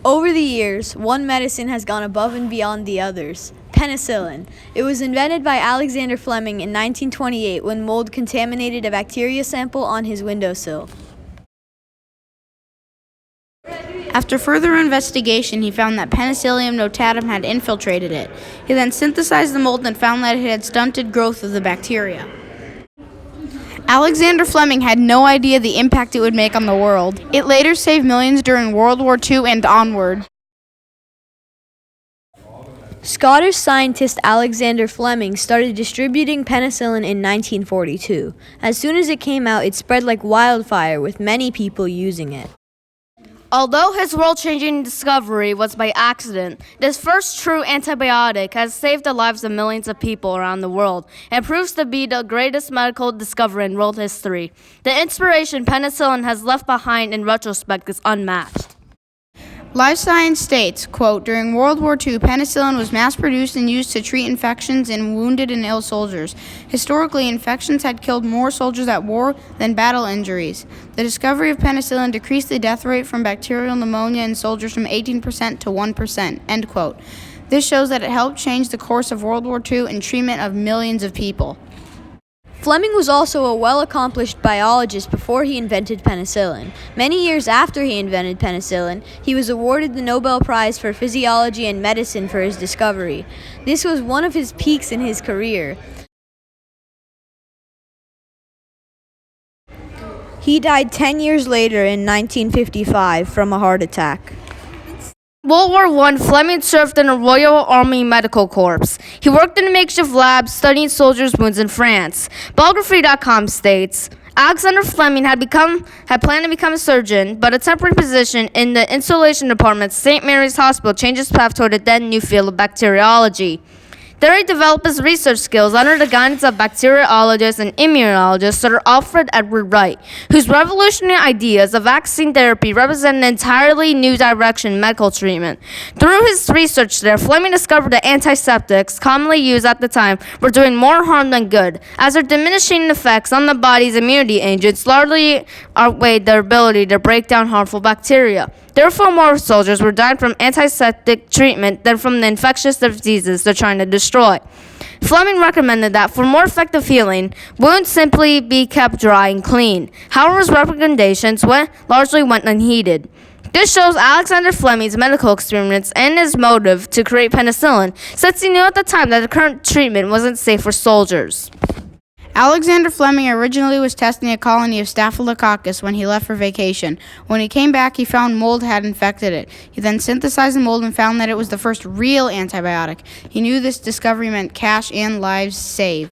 Over the years, one medicine has gone above and beyond the others: penicillin. It was invented by Alexander Fleming in 1928 when mold contaminated a bacteria sample on his windowsill. After further investigation, he found that Penicillium notatum had infiltrated it. He then synthesized the mold and found that it had stunted growth of the bacteria. Alexander Fleming had no idea the impact it would make on the world. It later saved millions during World War II and onward. Scottish scientist Alexander Fleming started distributing penicillin in 1942. As soon as it came out, it spread like wildfire, with many people using it. Although his world-changing discovery was by accident, this first true antibiotic has saved the lives of millions of people around the world and proves to be the greatest medical discovery in world history. The inspiration penicillin has left behind in retrospect is unmatched. Life Science states, quote, "During World War II, penicillin was mass-produced and used to treat infections in wounded and ill soldiers. Historically, infections had killed more soldiers at war than battle injuries. The discovery of penicillin decreased the death rate from bacterial pneumonia in soldiers from 18% to 1%, end quote. This shows that it helped change the course of World War II and treatment of millions of people." Fleming was also a well-accomplished biologist before he invented penicillin. Many years after he invented penicillin, he was awarded the Nobel Prize for Physiology and Medicine for his discovery. This was one of his peaks in his career. He died 10 years later in 1955 from a heart attack. World War I, Fleming served in the Royal Army Medical Corps. He worked in a makeshift lab studying soldiers' wounds in France. Biography.com states, Alexander Fleming had planned to become a surgeon, but a temporary position in the insulation department at St. Mary's Hospital changed his path toward a then new field of bacteriology. There he developed his research skills under the guidance of bacteriologist and immunologist Sir Alfred Edward Wright, whose revolutionary ideas of vaccine therapy represent an entirely new direction in medical treatment. Through his research there, Fleming discovered that antiseptics, commonly used at the time, were doing more harm than good, as their diminishing effects on the body's immunity agents largely outweighed their ability to break down harmful bacteria. Therefore, more soldiers were dying from antiseptic treatment than from the infectious diseases they're trying to destroy. Fleming recommended that for more effective healing, wounds simply be kept dry and clean. However, his recommendations largely went unheeded. This shows Alexander Fleming's medical experience and his motive to create penicillin, since he knew at the time that the current treatment wasn't safe for soldiers. Alexander Fleming originally was testing a colony of Staphylococcus when he left for vacation. When he came back, he found mold had infected it. He then synthesized the mold and found that it was the first real antibiotic. He knew this discovery meant cash and lives saved.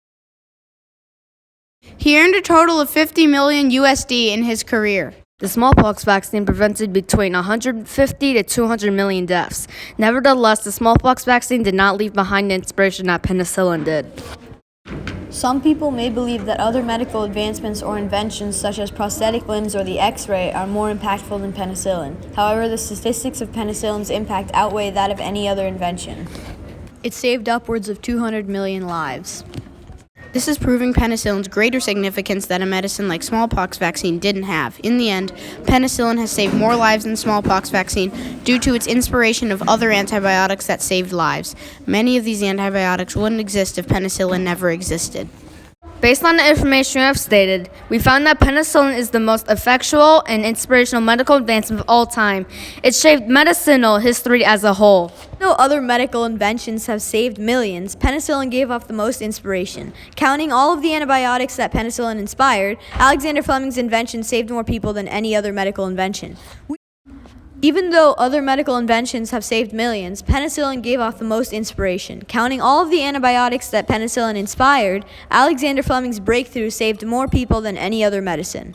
He earned a total of $50 million USD in his career. The smallpox vaccine prevented between 150 to 200 million deaths. Nevertheless, the smallpox vaccine did not leave behind the inspiration that penicillin did. Some people may believe that other medical advancements or inventions such as prosthetic limbs or the X-ray are more impactful than penicillin. However, the statistics of penicillin's impact outweigh that of any other invention. It saved upwards of 200 million lives. This is proving penicillin's greater significance that a medicine like smallpox vaccine didn't have. In the end, penicillin has saved more lives than smallpox vaccine due to its inspiration of other antibiotics that saved lives. Many of these antibiotics wouldn't exist if penicillin never existed. Based on the information we have stated, we found that penicillin is the most effectual and inspirational medical advancement of all time. It shaped medicinal history as a whole. No other medical inventions have saved millions. Penicillin gave off the most inspiration. Counting all of the antibiotics that penicillin inspired, Alexander Fleming's invention saved more people than any other medical invention. Even though other medical inventions have saved millions, penicillin gave off the most inspiration. Counting all of the antibiotics that penicillin inspired, Alexander Fleming's breakthrough saved more people than any other medicine.